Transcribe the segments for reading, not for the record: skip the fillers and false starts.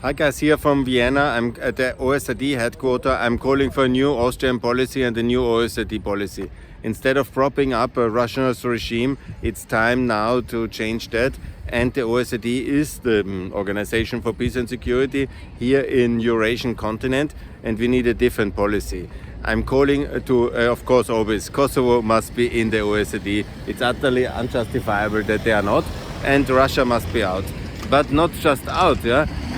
Hi guys, here from Vienna. I'm at the OSCE headquarters. I'm calling for a new Austrian policy and a new OSCE policy. Instead of propping up a Russian regime, it's time now to change that. And the OSCE is the Organization for Peace and Security here in Eurasian continent, and we need a different policy. I'm calling to, of course, always Kosovo must be in the OSCE. It's utterly unjustifiable that they are not, and Russia must be out. But not just out,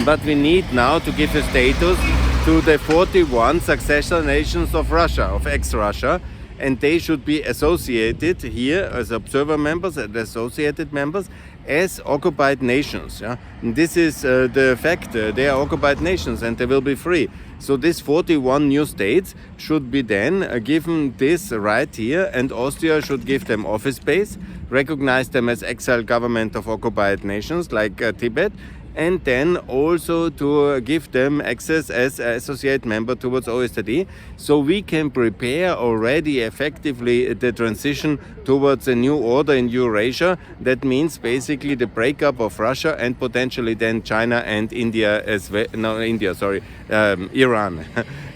but we need now to give a status to the 41 successor nations of Russia, of ex-Russia, and they should be associated here as observer members and associated members as occupied nations. And this is the fact. They are occupied nations and they will be free. So these 41 new states should be then given this right here, and Austria should give them office space, recognize them as exile government of occupied nations like Tibet, and then also to give them access as associate member towards OSCE, so we can prepare already effectively the transition towards a new order in Eurasia. That means basically the breakup of Russia and potentially then China and India as well. No, India, sorry, Iran.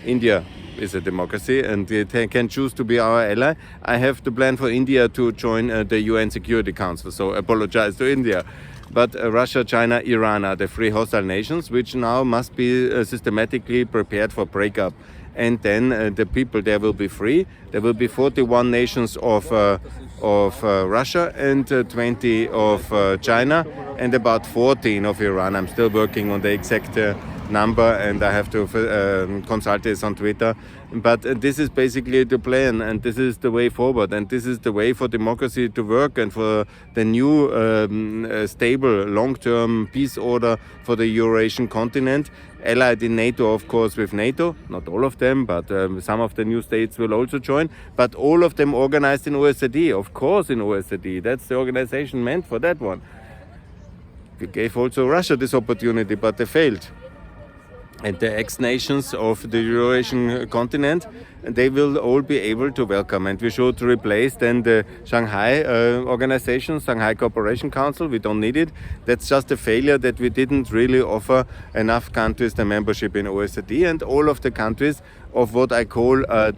India is a democracy and it can choose to be our ally. I have the plan for India to join the UN Security Council, so apologize to India. But Russia, China, Iran are the three hostile nations which now must be systematically prepared for breakup. And then the people there will be free. There will be 41 nations of Russia and 20 of China and about 14 of Iran. I'm still working on the exact number and I have to consult this on Twitter. But this is basically the plan, and this is the way forward, and this is the way for democracy to work and for the new stable long-term peace order for the Eurasian continent, allied in NATO, of course, with NATO. Not all of them, but some of the new states will also join, but all of them organized in OSCE, of course in OSCE. That's the organization meant for that one. We gave also Russia this opportunity, but they failed. And the ex-nations of the Eurasian continent, they will all be able to welcome. And we should replace then the Shanghai organization, Shanghai Cooperation Council. We don't need it. That's just a failure that we didn't really offer enough countries the membership in OSCE. And all of the countries of what I call of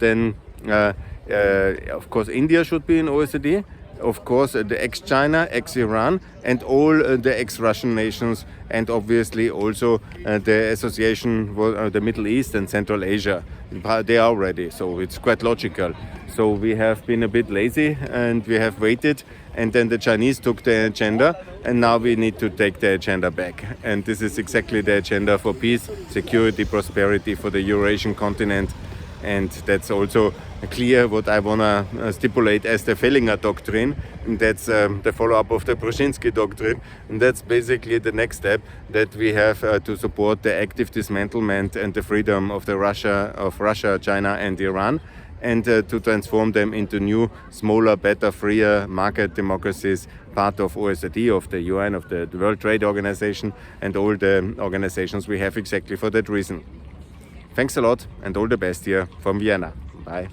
course, India should be in OSCE. Of course, the ex-China, ex-Iran, and all the ex-Russian nations, and obviously also the association, the Middle East and Central Asia. They are ready, so it's quite logical. So we have been a bit lazy and we have waited, and then the Chinese took the agenda, and now we need to take the agenda back. And this is exactly the agenda for peace, security, prosperity for the Eurasian continent. And that's also clear what I want to stipulate as the Fellinger Doctrine. And that's the follow-up of the Brzezinski Doctrine. And that's basically the next step, that we have to support the active dismantlement and the freedom of Russia, China and Iran, and to transform them into new, smaller, better, freer market democracies, part of OSCE, of the UN, of the World Trade Organization, and all the organizations we have exactly for that reason. Thanks a lot and all the best here from Vienna. Bye.